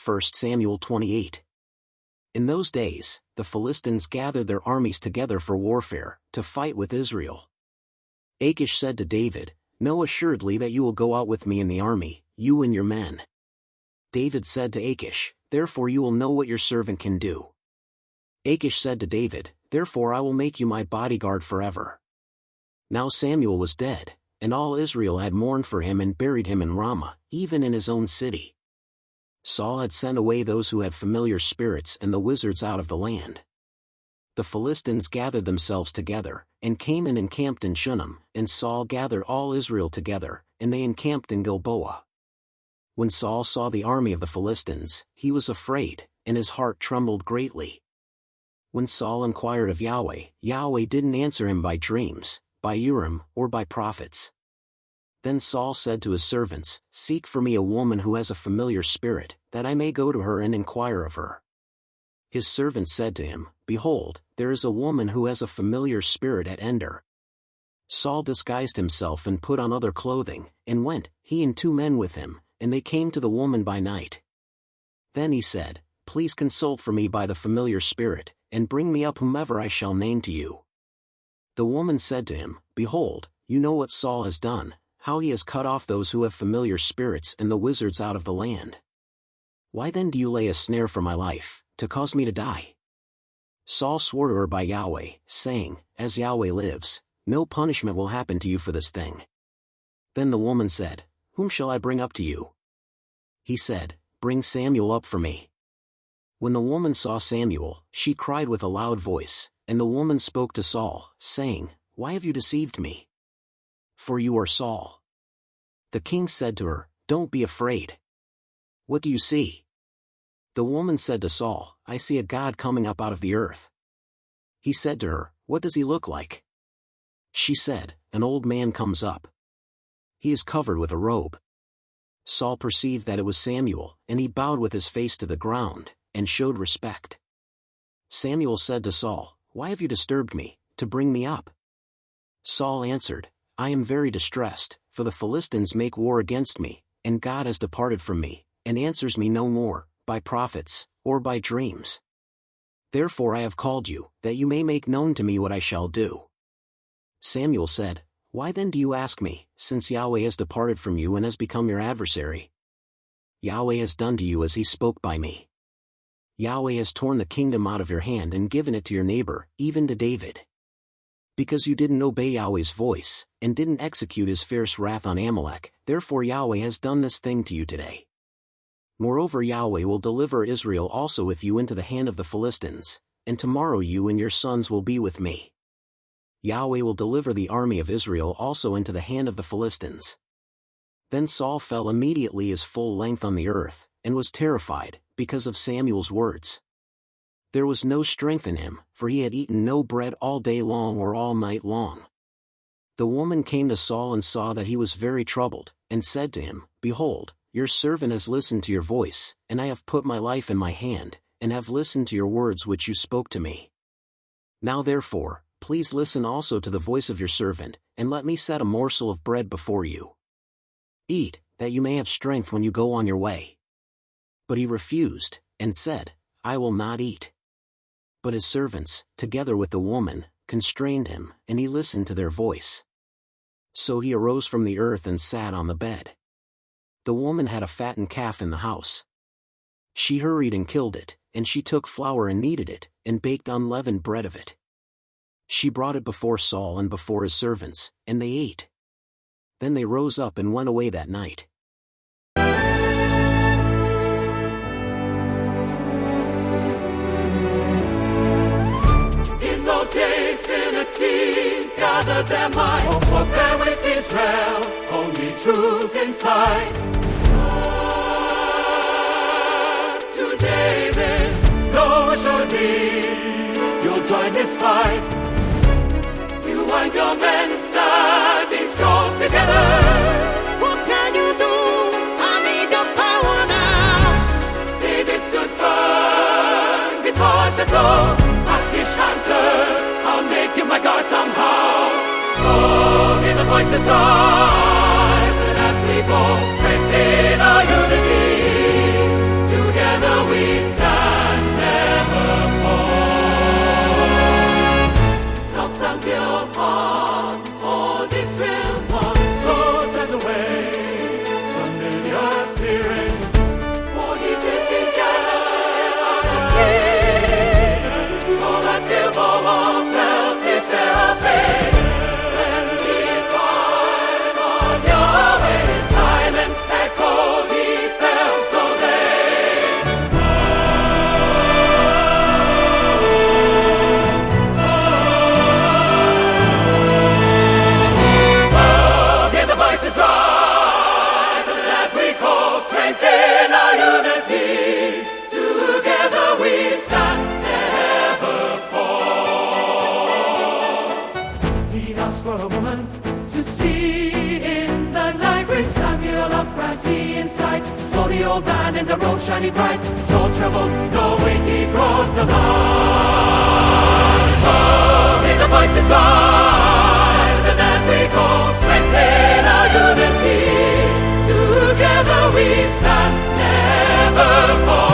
1 Samuel 28. In those days, the Philistines gathered their armies together for warfare, to fight with Israel. Achish said to David, "Know assuredly that you will go out with me in the army, you and your men." David said to Achish, "Therefore you will know what your servant can do." Achish said to David, "Therefore I will make you my bodyguard forever." Now Samuel was dead, and all Israel had mourned for him and buried him in Ramah, even in his own city. Saul had sent away those who had familiar spirits and the wizards out of the land. The Philistines gathered themselves together, and came and encamped in Shunem, and Saul gathered all Israel together, and they encamped in Gilboa. When Saul saw the army of the Philistines, he was afraid, and his heart trembled greatly. When Saul inquired of Yahweh, Yahweh didn't answer him by dreams, by Urim, or by prophets. Then Saul said to his servants, "Seek for me a woman who has a familiar spirit, that I may go to her and inquire of her." His servants said to him, "Behold, there is a woman who has a familiar spirit at En-dor." Saul disguised himself and put on other clothing, and went, he and 2 men with him, and they came to the woman by night. Then he said, "Please consult for me by the familiar spirit, and bring me up whomever I shall name to you." The woman said to him, "Behold, you know what Saul has done, how he has cut off those who have familiar spirits and the wizards out of the land. Why then do you lay a snare for my life, to cause me to die?" Saul swore to her by Yahweh, saying, "As Yahweh lives, no punishment will happen to you for this thing." Then the woman said, "Whom shall I bring up to you?" He said, "Bring Samuel up for me." When the woman saw Samuel, she cried with a loud voice, and the woman spoke to Saul, saying, "Why have you deceived me? For you are Saul." The king said to her, "Don't be afraid. What do you see?" The woman said to Saul, "I see a god coming up out of the earth." He said to her, "What does he look like?" She said, "An old man comes up. He is covered with a robe." Saul perceived that it was Samuel, and he bowed with his face to the ground, and showed respect. Samuel said to Saul, "Why have you disturbed me, to bring me up?" Saul answered, "I am very distressed, for the Philistines make war against me, and God has departed from me, and answers me no more, by prophets, or by dreams. Therefore I have called you, that you may make known to me what I shall do." Samuel said, "Why then do you ask me, since Yahweh has departed from you and has become your adversary? Yahweh has done to you as he spoke by me. Yahweh has torn the kingdom out of your hand and given it to your neighbor, even to David. Because you didn't obey Yahweh's voice, and didn't execute his fierce wrath on Amalek, therefore Yahweh has done this thing to you today. Moreover Yahweh will deliver Israel also with you into the hand of the Philistines, and tomorrow you and your sons will be with me. Yahweh will deliver the army of Israel also into the hand of the Philistines." Then Saul fell immediately his full length on the earth, and was terrified, because of Samuel's words. There was no strength in him, for he had eaten no bread all day long or all night long. The woman came to Saul and saw that he was very troubled, and said to him, "Behold, your servant has listened to your voice, and I have put my life in my hand, and have listened to your words which you spoke to me. Now therefore, please listen also to the voice of your servant, and let me set a morsel of bread before you. Eat, that you may have strength when you go on your way." But he refused, and said, "I will not eat." But his servants, together with the woman, constrained him, and he listened to their voice. So he arose from the earth and sat on the bed. The woman had a fattened calf in the house. She hurried and killed it, and she took flour and kneaded it, and baked unleavened bread of it. She brought it before Saul and before his servants, and they ate. Then they rose up and went away that night. In those days Philistines gathered their might, warfare with Israel, only truth in sight. But to David, know assuredly, you'll join this fight. You and your men standing strong together. What can you do? I need your power now. David stood firm, his heart aglow. Achish answered, I'll make you my God somehow. Oh, hear the voices rise, and as we go, strength in our unity. Together when the road shining bright, so troubled, knowing he crossed the line. Oh, may the voices rise, and as we go, strengthen our unity. Together we stand, never fall.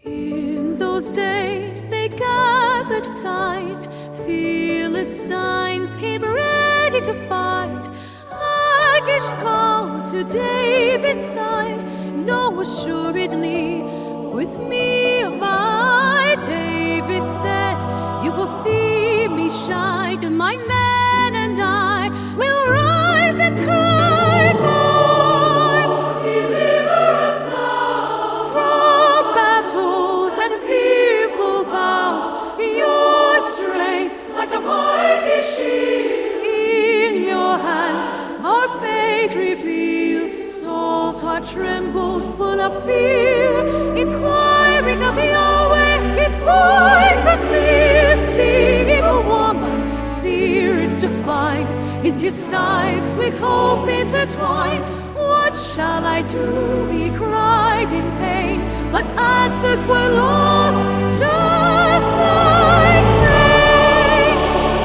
In those days they gathered tight, Philistines came ready to fight. Achish called to David's side, "No, assuredly, with me abide." David said, "You will see me shine, and my men and I will rise and cry, Lord, deliver us now from battles and fearful vows. Your strength like a mighty shield, in your hands our fate revealed." Saul's heart trembled, full of fear, inquiring of Yahweh, his voice a clear, singing, "A woman's fear is to find, in disguise with hope intertwined. What shall I do?" he cried in pain, but answers were lost, just like rain.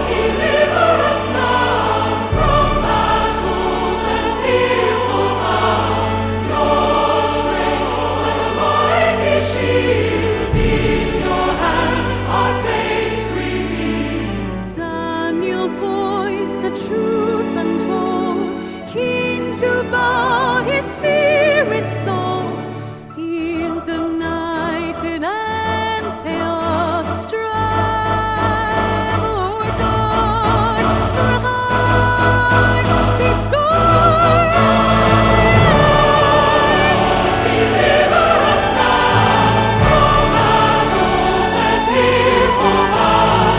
Deliver us now from battles and fearful vows. Your strength like a mighty shield, in your hands our faith revealed. Samuel's voice, the truth untold, keen to bow his spirit sold. In the night an antioch strive, Lord God, for hearts restore. Deliver us now from battles and fearful vows.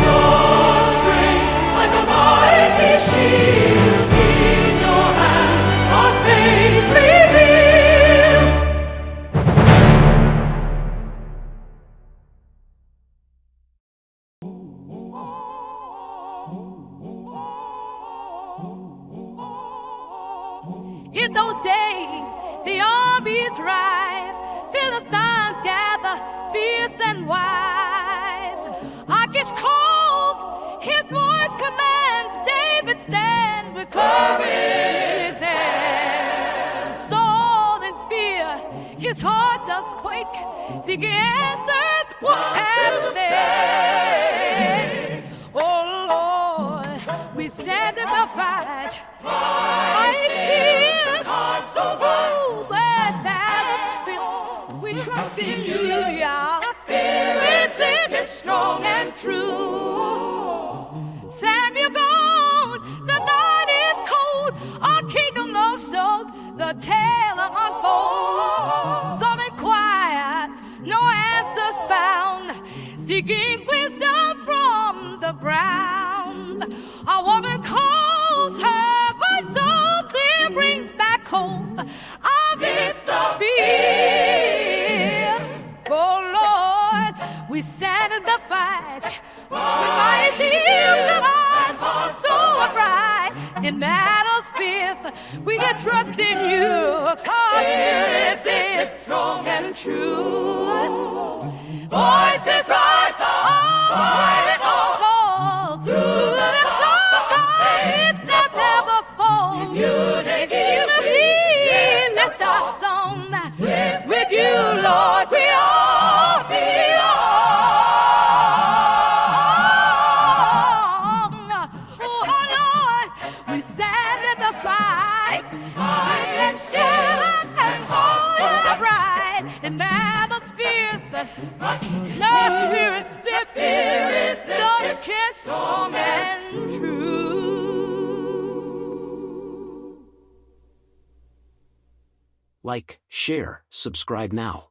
Your strength like a mighty shield, in your hands our faith revealed. In those days, the armies rise, Philistines gather, fierce and wise. Achish calls His voice commands David stand with courage in his hand. Saul in fear, his heart does quake, seeking answers, what have to say? Oh Lord, we stand in the fight. I shield, oh, where thou spirit, we trust in you, Yah. Spirit living strong and true. Samuel gone, the night is cold, our kingdom lost so the tale unfolds. Storm and quiet, no answers found, seeking wisdom from the ground. A woman calls her voice so clear, brings back home amidst the fear. Oh Lord, we stand in the fight with my shield and arms so upright. In battles fierce, we can trust in you. Our spirit is strong and true. Voices rise on, call through the dark night that never falls. In unity, let's our song. With you, Lord, we all belong. Oh, Lord, we stand in the fight. And stand and hold upright in battles fierce. No spirit stiff, no kiss, strong and true. Like, share, subscribe now.